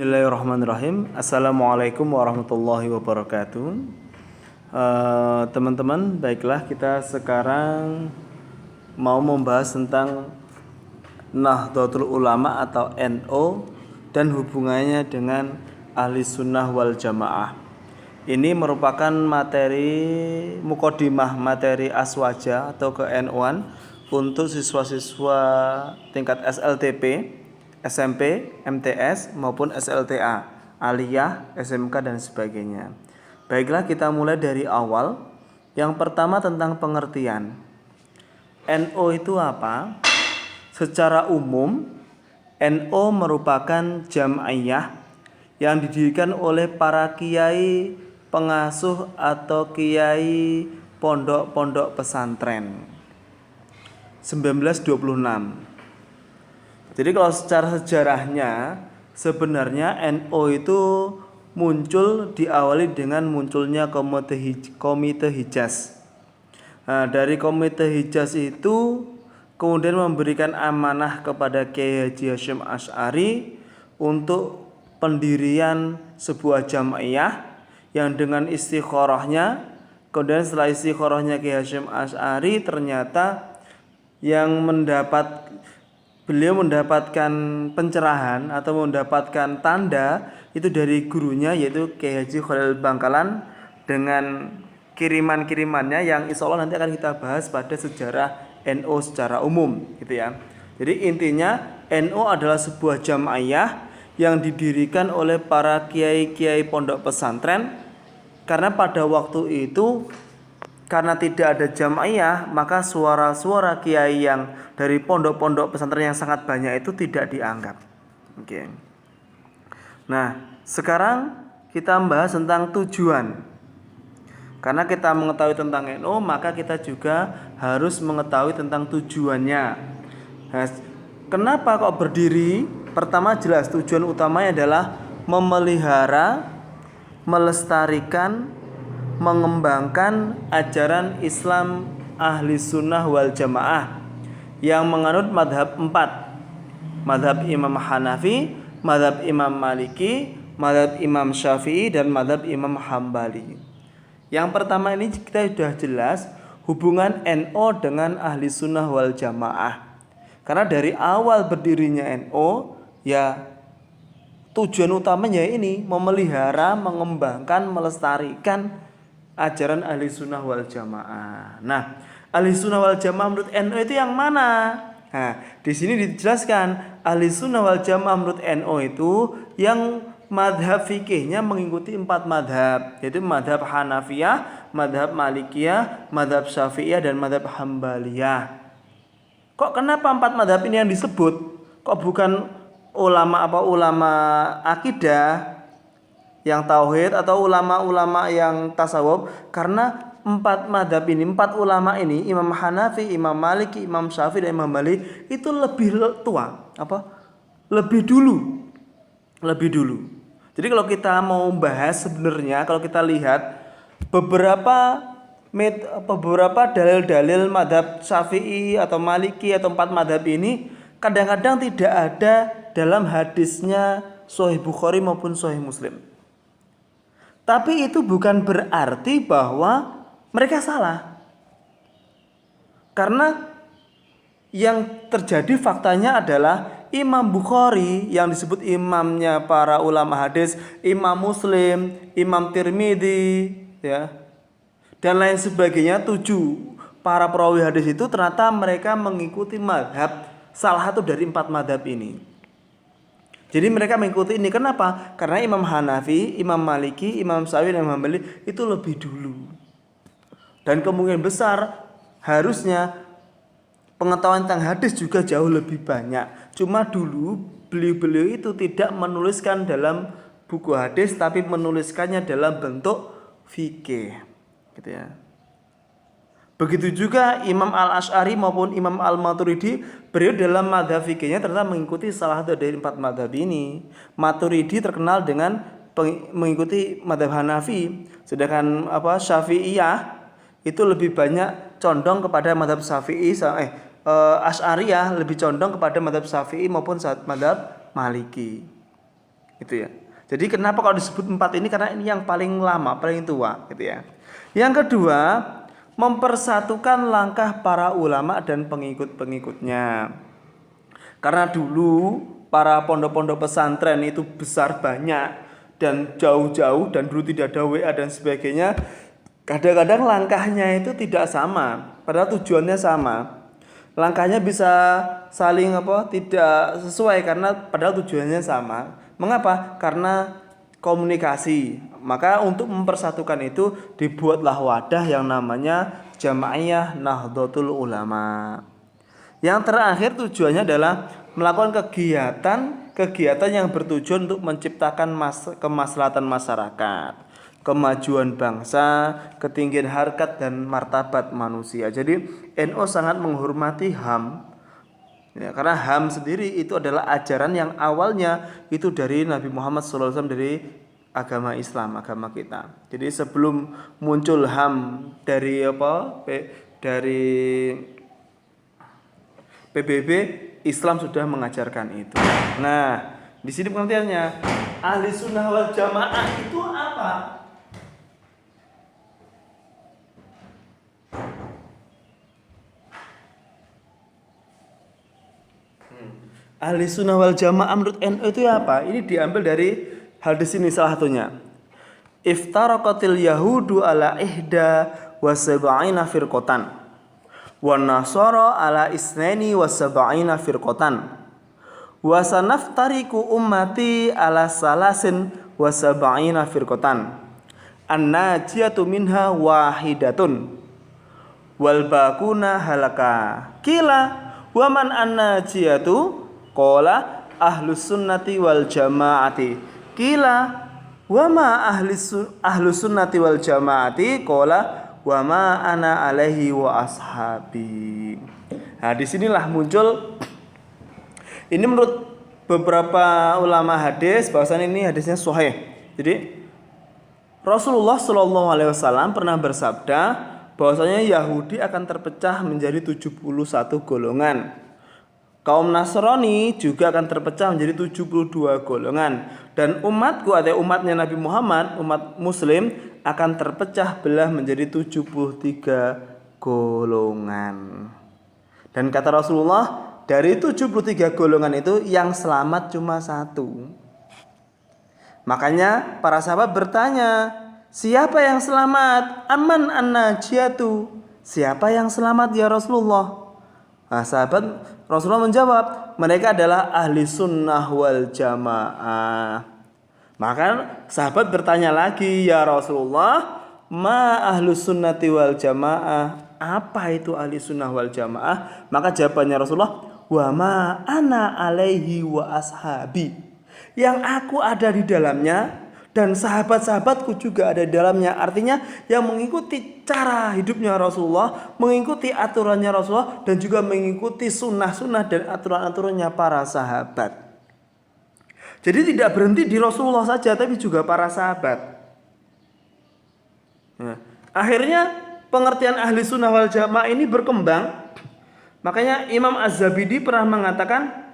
Bismillahirrahmanirrahim. Assalamualaikum warahmatullahi wabarakatuh. Teman-teman, baiklah kita sekarang mau membahas tentang Nahdlatul Ulama atau NU dan hubungannya dengan Ahli Sunnah wal Jamaah. Ini merupakan materi mukodimah, materi aswaja atau ke-NU-an untuk siswa-siswa tingkat SLTP, SMP, MTS maupun SLTA, aliyah, SMK dan sebagainya. Baiklah kita mulai dari awal. Yang pertama tentang pengertian. NU itu apa? Secara umum, NU merupakan jam'iyah yang didirikan oleh para kiai pengasuh atau kiai pondok-pondok pesantren 1926. Jadi kalau secara sejarahnya sebenarnya NU itu muncul diawali dengan munculnya Komite Hijaz. Nah, dari Komite Hijaz itu kemudian memberikan amanah kepada Kiai Haji Hasyim Asy'ari untuk pendirian sebuah jam'iyah yang dengan istikharahnya, kemudian setelah istikharahnya Kiai Hasyim Asy'ari ternyata yang beliau mendapatkan pencerahan atau mendapatkan tanda itu dari gurunya yaitu Kiai Haji Khalil Bangkalan dengan kiriman-kirimannya yang insya Allah nanti akan kita bahas pada sejarah NU secara umum gitu ya. Jadi intinya NU adalah sebuah jam'iyah yang didirikan oleh para kiai-kiai pondok pesantren karena pada waktu itu karena tidak ada jam'iyah, maka suara-suara kiai yang dari pondok-pondok pesantren yang sangat banyak itu tidak dianggap. Oke. Nah, sekarang kita membahas tentang tujuan. Karena kita mengetahui tentang NU, maka kita juga harus mengetahui tentang tujuannya. Nah, kenapa kok berdiri? Pertama jelas tujuan utamanya adalah memelihara, melestarikan, mengembangkan ajaran Islam Ahli Sunnah wal Jamaah yang menganut madhab 4, madhab Imam Hanafi, madhab Imam Maliki, madhab Imam Syafi'i dan madhab Imam Hambali. Yang pertama ini kita sudah jelas hubungan NU dengan Ahli Sunnah wal Jamaah. Karena dari awal berdirinya NU ya tujuan utamanya ini memelihara, mengembangkan, melestarikan ajaran Ahli Sunnah wal Jamaah. Nah, Ahli Sunnah wal Jamaah menurut NU itu yang mana? Nah, di sini dijelaskan Ahli Sunnah wal Jamaah menurut NU itu yang madhab fikihnya mengikuti 4 madhab, yaitu madhab Hanafiyah, madhab Malikiyah, madhab Syafi'iyah dan madhab Hambaliyah. Kok kenapa 4 madhab ini yang disebut? Kok bukan ulama akidah yang tauhid atau ulama-ulama yang tasawuf? Karena 4 madhab ini, 4 ulama ini, Imam Hanafi, Imam Maliki, Imam Syafi'i dan Imam Hambali itu lebih tua, lebih dulu. Jadi kalau kita mau bahas sebenarnya kalau kita lihat beberapa dalil-dalil madhab Syafi'i atau Maliki atau 4 madhab ini kadang-kadang tidak ada dalam hadisnya Sahih Bukhari maupun Sahih Muslim. Tapi itu bukan berarti bahwa mereka salah. Karena yang terjadi faktanya adalah Imam Bukhari yang disebut imamnya para ulama hadis, Imam Muslim, Imam Tirmidzi, ya, dan lain sebagainya, 7 para perawi hadis itu ternyata mereka mengikuti madhab salah satu dari 4 madhab ini. Jadi mereka mengikuti ini. Kenapa? Karena Imam Hanafi, Imam Maliki, Imam Syafi'i dan Imam Hambali itu lebih dulu. Dan kemungkinan besar harusnya pengetahuan tentang hadis juga jauh lebih banyak. Cuma dulu beliau-beliau itu tidak menuliskan dalam buku hadis, tapi menuliskannya dalam bentuk fikih, gitu ya. Begitu juga Imam Al-Asy'ari maupun Imam Al-Maturidi, beliau dalam madhab fikihnya ternyata mengikuti salah satu dari 4 madhab ini. Maturidi terkenal dengan mengikuti madhab Hanafi, sedangkan Syafi'iyah itu lebih banyak condong kepada madhab Syafi'i, Asy'ariyah lebih condong kepada madhab Syafi'i maupun madhab Maliki. Gitu ya. Jadi kenapa kalau disebut 4 ini, karena ini yang paling lama, paling tua gitu ya. Yang kedua, mempersatukan langkah para ulama dan pengikut-pengikutnya. Karena dulu para pondok-pondok pesantren itu besar, banyak dan jauh-jauh, dan dulu tidak ada WA dan sebagainya. Kadang-kadang langkahnya itu tidak sama, padahal tujuannya sama. Langkahnya bisa saling tidak sesuai karena padahal tujuannya sama. Mengapa? Karena komunikasi. Maka untuk mempersatukan itu dibuatlah wadah yang namanya Jama'iyah Nahdlatul Ulama. Yang terakhir tujuannya adalah melakukan kegiatan yang bertujuan untuk menciptakan kemaslahatan masyarakat, kemajuan bangsa, ketinggian harkat dan martabat manusia. Jadi NU sangat menghormati HAM. Ya, karena HAM sendiri itu adalah ajaran yang awalnya itu dari Nabi Muhammad SAW, dari agama Islam, agama kita. Jadi sebelum muncul HAM dari dari PBB, Islam sudah mengajarkan itu. Nah, di sini pengertiannya, ahli sunnah wal jamaah itu apa? Ahli sunnah wal jamaah menurut NU itu apa? Ini diambil dari hadis ini salah satunya. Iftaraqatil yahudu ala ihda wa sab'ina firqatan wa nasara ala isnaini wa sab'ina firqatan wa sanaftariku ummati ala salasin wa sab'ina firqatan an-najiyatu minha wahidatun wal bakuna halaka. Kila wa man an-najiyatu? Qala ahlus sunnati wal jamaati. Kila wa ma ahlus sunnati wal jamaati? Qala wa ma ana alaihi wa ashabi. Nah, disinilah muncul, ini menurut beberapa ulama hadis bahwasanya ini hadisnya sahih. Jadi Rasulullah Shallallahu Alaihi Wasallam pernah bersabda bahwasanya Yahudi akan terpecah menjadi 71 golongan. Kaum Nasrani juga akan terpecah menjadi 72 golongan. Dan umatku atau umatnya Nabi Muhammad, umat muslim, akan terpecah belah menjadi 73 golongan. Dan kata Rasulullah, dari 73 golongan itu yang selamat cuma 1. Makanya para sahabat bertanya, siapa yang selamat? Aman an-najiyatu. Siapa yang selamat ya Rasulullah? Nah, sahabat Rasulullah menjawab, mereka adalah ahli sunnah wal jamaah. Maka sahabat bertanya lagi, ya Rasulullah, ma ahlu sunnati wal jamaah? Apa itu ahli sunnah wal jamaah? Maka jawabannya Rasulullah, wa ma ana alaihi wa ashabi. Yang aku ada di dalamnya dan sahabat-sahabatku juga ada di dalamnya. Artinya yang mengikuti cara hidupnya Rasulullah, mengikuti aturannya Rasulullah, dan juga mengikuti sunnah-sunnah dan aturan-aturannya para sahabat. Jadi tidak berhenti di Rasulullah saja, tapi juga para sahabat. Nah, akhirnya pengertian ahli sunnah wal jamaah ini berkembang. Makanya Imam Az-Zabidi pernah mengatakan,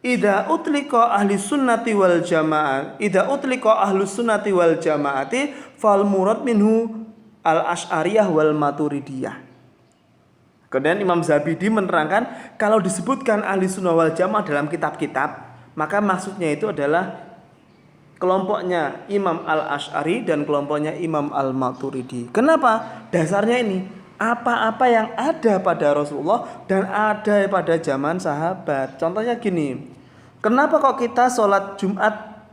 Idza utliqa ahli sunnati wal jamaah, idza utliqa ahlus sunnati wal jamaati fal murad minhu al asy'ariyah wal maturidiyah. Kemudian Imam Zabidi menerangkan, kalau disebutkan ahli sunnah wal jamaah dalam kitab-kitab, maka maksudnya itu adalah kelompoknya Imam al-Asy'ari dan kelompoknya Imam al-Maturidi. Kenapa? Dasarnya ini, apa-apa yang ada pada Rasulullah dan ada pada zaman sahabat. Contohnya gini, kenapa kok kita sholat Jumat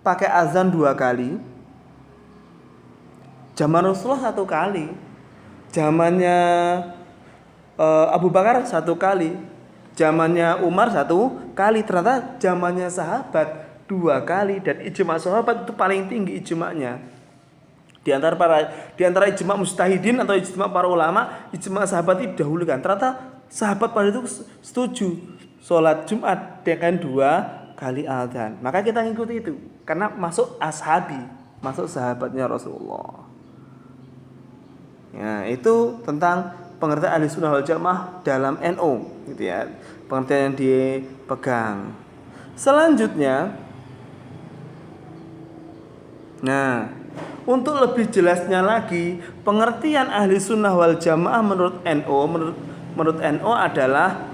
pakai azan 2 kali? Zaman Rasulullah 1 kali, zamannya Abu Bakar 1 kali, zamannya Umar 1 kali. Ternyata zamannya sahabat 2 kali, dan ijma sahabat itu paling tinggi ijma'nya. Di antara ijma mujtahidin atau ijma para ulama, ijma sahabat itu didahulukan. Ternyata sahabat pada itu setuju sholat Jumat dengan 2 kali adzan. Maka kita ngikuti itu karena masuk ashabi, masuk sahabatnya Rasulullah. Ya, itu tentang pengertian ahli sunnah wal jamaah dalam NU, gitu ya. Pengertian yang dipegang. Selanjutnya Nah, untuk lebih jelasnya lagi, pengertian ahli sunnah wal jamaah menurut NO adalah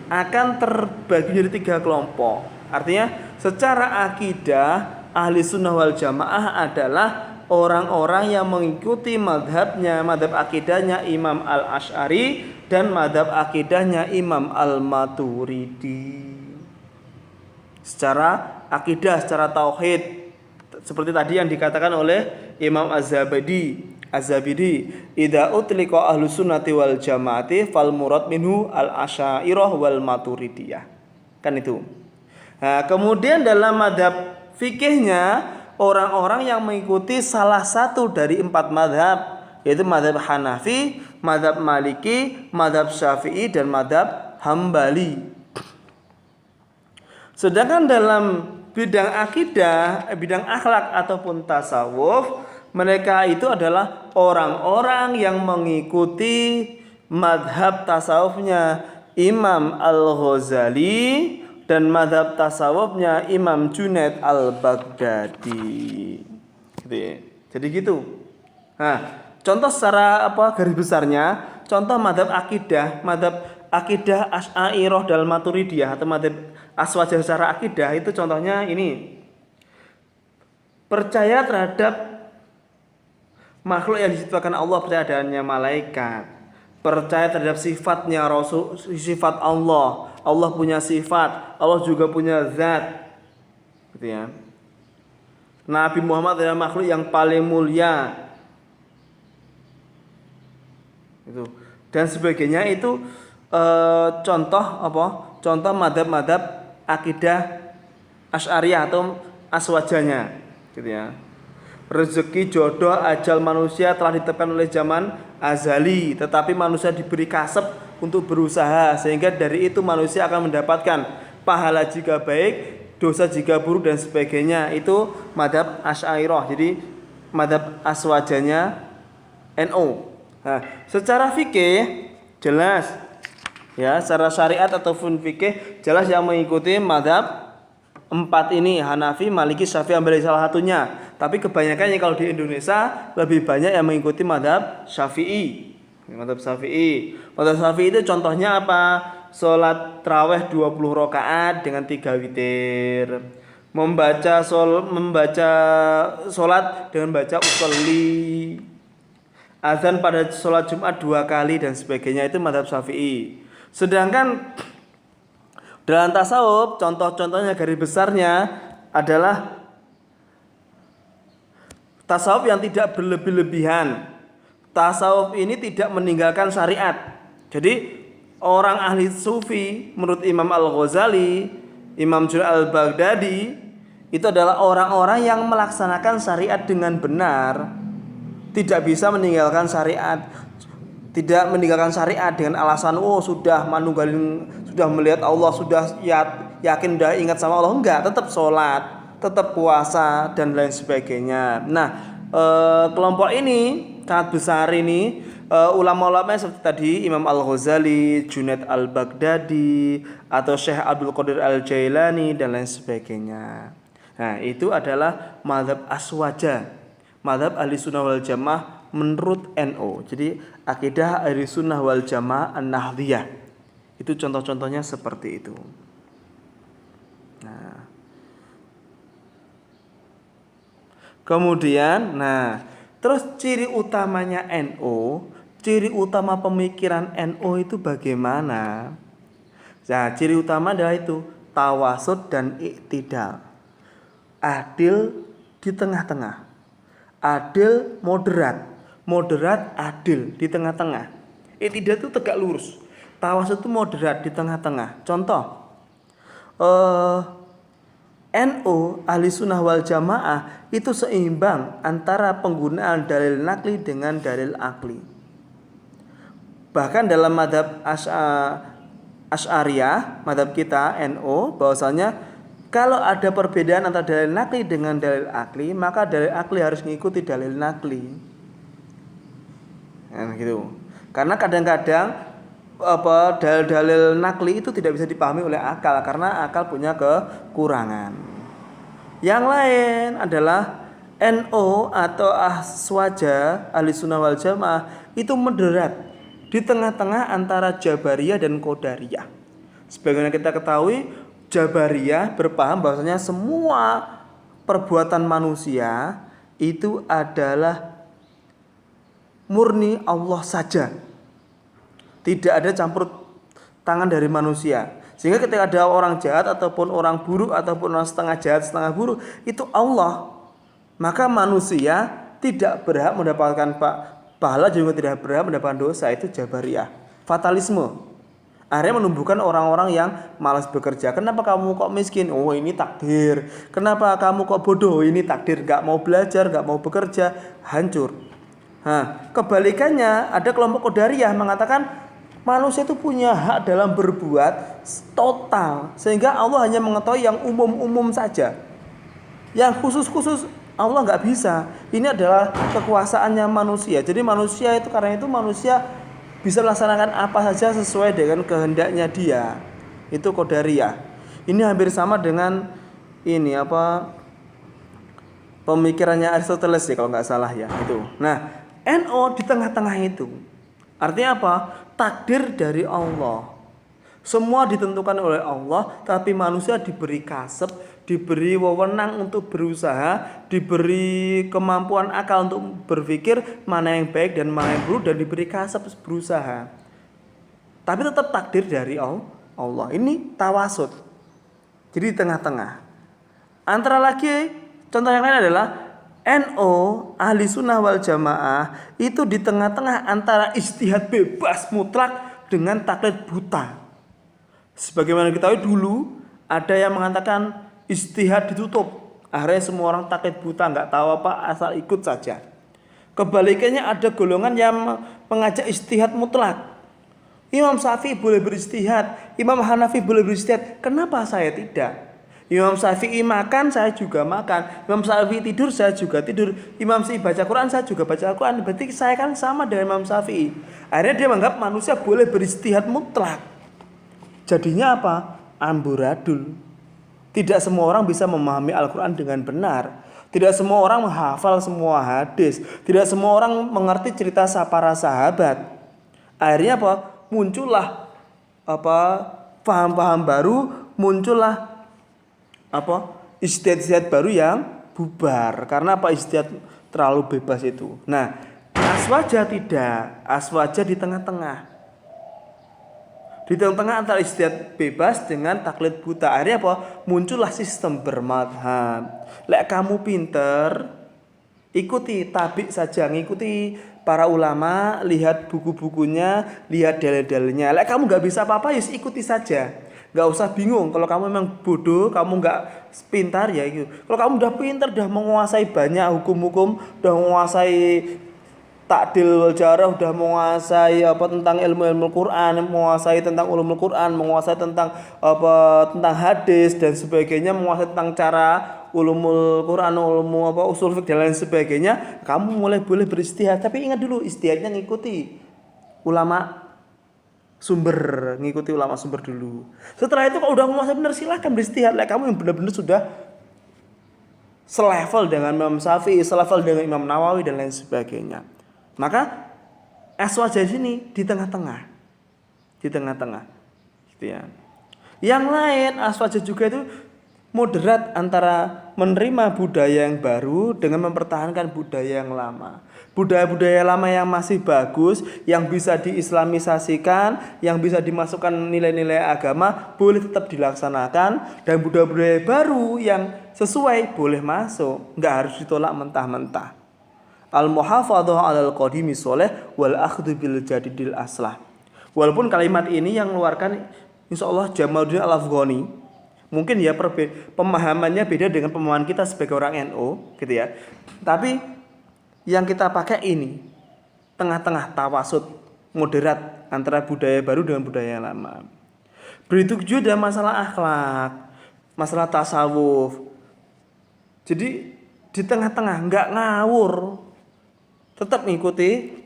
akan terbagi jadi 3 kelompok. Artinya, secara akidah ahli sunnah wal jamaah adalah orang-orang yang mengikuti madhab akidahnya Imam Al-Asy'ari dan madhab akidahnya Imam Al-Maturidi. Secara akidah, secara tauhid, seperti tadi yang dikatakan oleh Imam Az-Zabidi, idza utliqa ahlus sunnati wal jamaati fal murad minhu al-asy'ariyah wal maturidiyah. Kan itu. Nah, kemudian dalam madhab fikihnya orang-orang yang mengikuti salah satu dari 4 madhab, yaitu madhab Hanafi, madhab Maliki, madhab Syafi'i, dan madhab Hambali. Sedangkan dalam bidang akidah, bidang akhlak ataupun tasawuf, mereka itu adalah orang-orang yang mengikuti madhab tasawufnya Imam Al-Ghazali dan madhab tasawufnya Imam Junaid Al-Baghdadi. Gitu ya. Jadi gitu. Nah, contoh secara garis besarnya, contoh madhab akidah Asy'ariyah dan Maturidiyah atau madhab aswajah secara akidah itu contohnya ini. Percaya terhadap makhluk yang diciptakan Allah, percaya adanya malaikat, percaya terhadap sifatnya Rasul, sifat Allah. Allah punya sifat, Allah juga punya zat. Gitu ya. Nabi Muhammad adalah makhluk yang paling mulia. Itu. Dan sebagainya itu contoh Contoh madhab akidah Asy'ariyah atau aswajanya, gitu ya. Rezeki, jodoh, ajal manusia telah ditetapkan oleh zaman azali, tetapi manusia diberi kasab untuk berusaha, sehingga dari itu manusia akan mendapatkan pahala jika baik, dosa jika buruk, dan sebagainya. Itu madhab Asy'ariyah. Jadi madhab aswajanya NO. Nah, secara fikih jelas ya, secara syariat ataupun fikih jelas yang mengikuti madhab 4 ini, Hanafi, Maliki, Syafi'i, Hambali salah satunya. Tapi kebanyakannya kalau di Indonesia lebih banyak yang mengikuti madhab Syafi'i. Madhab Syafi'i itu contohnya apa? Sholat tarawih 20 rakaat dengan 3 witir. Membaca sholat dengan baca usolli. Azan pada sholat Jumat 2 kali dan sebagainya, itu madhab Syafi'i. Sedangkan dalam tasawuf, contoh-contohnya garis besarnya adalah tasawuf yang tidak berlebih-lebihan. Tasawuf ini tidak meninggalkan syariat. Jadi orang ahli sufi menurut Imam Al-Ghazali, Imam Junaid Al-Baghdadi itu adalah orang-orang yang melaksanakan syariat dengan benar, tidak bisa meninggalkan syariat. Tidak meninggalkan syariat dengan alasan sudah manunggalin, sudah melihat Allah, sudah yakin, sudah ingat sama Allah. Enggak, tetap sholat, tetap puasa, dan lain sebagainya. Nah, kelompok ini sangat besar ini, ulama-ulama seperti tadi Imam Al-Ghazali, Junaid Al-Baghdadi, atau Syekh Abdul Qadir Al-Jailani, dan lain sebagainya. Nah, itu adalah madhab aswaja, madhab ahli sunnah wal jamaah menurut NO. Jadi akidah ahli sunnah wal jamaah an-nahdhiyah itu contoh-contohnya seperti itu. Nah, kemudian, terus ciri utamanya NO, ciri utama pemikiran NO itu bagaimana? Nah, ciri utama adalah itu tawasud dan iktidal, adil di tengah-tengah, adil moderat adil di tengah-tengah. Iktidal itu tegak lurus, tawasud itu moderat di tengah-tengah. Contoh, NO ahli sunnah wal jamaah itu seimbang antara penggunaan dalil nakli dengan dalil akli. Bahkan dalam madhab Asy'ariyah, madhab kita NO, bahwasanya kalau ada perbedaan antara dalil nakli dengan dalil akli, maka dalil akli harus mengikuti dalil nakli. Nah, gitu. Karena kadang-kadang dalil-dalil nakli itu tidak bisa dipahami oleh akal, karena akal punya kekurangan. Yang lain adalah NO atau Aswaja ahli sunnah wal jamaah itu moderat di tengah-tengah antara Jabariyah dan Qadariyah. Sebagaimana kita ketahui, Jabariyah berpaham bahwasanya semua perbuatan manusia itu adalah murni Allah saja. Tidak ada campur tangan dari manusia. Sehingga ketika ada orang jahat ataupun orang buruk ataupun orang setengah jahat setengah buruk, itu Allah. Maka manusia tidak berhak mendapatkan pahala, juga tidak berhak mendapatkan dosa. Itu Jabariyah, fatalisme. Akhirnya menumbuhkan orang-orang yang malas bekerja. Kenapa kamu kok miskin? Oh, ini takdir. Kenapa kamu kok bodoh? Ini takdir. Gak mau belajar, gak mau bekerja, hancur. Nah, kebalikannya ada kelompok Qadariyah mengatakan manusia itu punya hak dalam berbuat total, sehingga Allah hanya mengetahui yang umum-umum saja. Yang khusus-khusus Allah nggak bisa. Ini adalah kekuasaannya manusia. Jadi manusia itu, karena itu manusia bisa melaksanakan apa saja sesuai dengan kehendaknya dia. Itu Qadariyah. Ini hampir sama dengan ini pemikirannya Aristoteles ya kalau nggak salah ya itu. Nah, NO di tengah-tengah itu. Artinya apa? Takdir dari Allah. Semua ditentukan oleh Allah, tapi manusia diberi kasab, diberi wewenang untuk berusaha, diberi kemampuan akal untuk berpikir mana yang baik dan mana yang buruk, dan diberi kasab berusaha. Tapi tetap takdir dari Allah. Ini tawasud. Jadi di tengah-tengah. Antara lagi contoh yang lain adalah NO ahli sunnah wal jamaah itu di tengah-tengah antara ijtihad bebas mutlak dengan taklid buta. Sebagaimana kita tahu dulu ada yang mengatakan ijtihad ditutup, akhirnya semua orang taklid buta, nggak tahu apa, asal ikut saja. Kebalikannya ada golongan yang mengajak ijtihad mutlak. Imam Syafi'i boleh berijtihad, Imam Hanafi boleh berijtihad, kenapa saya tidak? Imam Syafi'i makan, saya juga makan. Imam Syafi'i tidur, saya juga tidur. Imam Syafi'i baca Quran, saya juga baca Quran. Berarti saya kan sama dengan Imam Syafi'i. Akhirnya dia menganggap manusia boleh berijtihad mutlak. Jadinya apa? Amburadul. Tidak semua orang bisa memahami Al-Quran dengan benar. Tidak semua orang menghafal semua hadis. Tidak semua orang mengerti cerita para sahabat. Akhirnya apa? Muncullah paham-paham baru, muncullah ijtihad baru yang bubar. Karena apa? Ijtihad terlalu bebas itu. Nah, Aswaja tidak. Aswaja di tengah-tengah. Di tengah-tengah antara ijtihad bebas dengan taklid buta. Akhirnya apa? Muncullah sistem bermadhab. Lek kamu pinter, ikuti, tabik saja, ngikuti para ulama, lihat buku-bukunya, lihat dalil-dalilnya. Lek kamu nggak bisa apa-apa, ya ikuti saja. Nggak usah bingung. Kalau kamu memang bodoh, kamu nggak pintar ya itu. Kalau kamu udah pintar, udah menguasai banyak hukum-hukum, udah menguasai takdil wal jarah, udah menguasai tentang ilmu-ilmu Quran, menguasai tentang ulumul Quran, menguasai tentang tentang hadis dan sebagainya, menguasai tentang cara ulumul Quran, usul fiqh dan lain sebagainya, kamu mulai boleh beristihad. Tapi ingat dulu, istihadnya ngikuti ulama sumber, ngikuti ulama sumber dulu. Setelah itu kalau udah menguasai benar, silahkan beristihad. Kamu yang benar-benar sudah selevel dengan Imam Syafi'i, selevel dengan Imam Nawawi dan lain sebagainya. Maka Aswaja sini di tengah-tengah, gitu ya. Yang lain Aswaja juga itu moderat antara menerima budaya yang baru dengan mempertahankan budaya yang lama. Budaya-budaya lama yang masih bagus, yang bisa diislamisasikan, yang bisa dimasukkan nilai-nilai agama, boleh tetap dilaksanakan, dan budaya-budaya baru yang sesuai boleh masuk, nggak harus ditolak mentah-mentah. Al-muhafadzah 'alal qadimi sholih wal akhdhu bil jadidil aslah. Walaupun kalimat ini yang mengeluarkan insyaallah Jamaluddin Al-Afghani, mungkin ya pemahamannya beda dengan pemahaman kita sebagai orang NU gitu ya. Tapi yang kita pakai ini tengah-tengah, tawasud, moderat antara budaya baru dengan budaya lama. Begitu juga masalah akhlak, masalah tasawuf. Jadi di tengah-tengah, nggak ngawur. Tetap mengikuti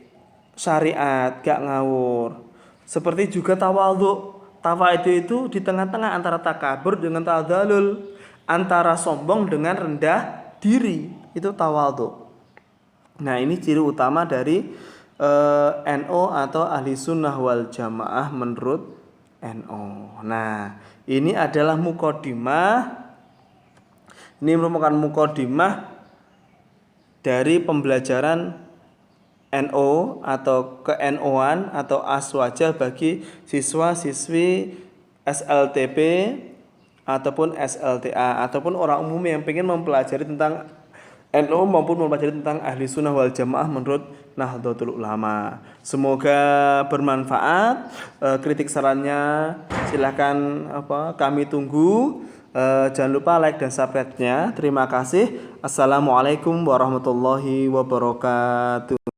syariat, gak ngawur. Seperti juga tawadhu. Tawadhu itu di tengah-tengah antara takabur dengan tadzalul, antara sombong dengan rendah diri. itu tawadhu. Nah, ini ciri utama dari NO atau ahli sunnah wal jamaah menurut NO. Nah, ini adalah mukodimah. Ini merupakan mukodimah dari pembelajaran NO atau ke-NO-an atau aswaja bagi siswa-siswi SLTP ataupun SLTA ataupun orang umum yang ingin mempelajari tentang NO maupun mempelajari tentang ahli sunnah wal jamaah menurut Nahdlatul Ulama. Semoga bermanfaat. Kritik sarannya silahkan kami tunggu. Jangan lupa like dan subscribe-nya. Terima kasih. Assalamualaikum warahmatullahi wabarakatuh.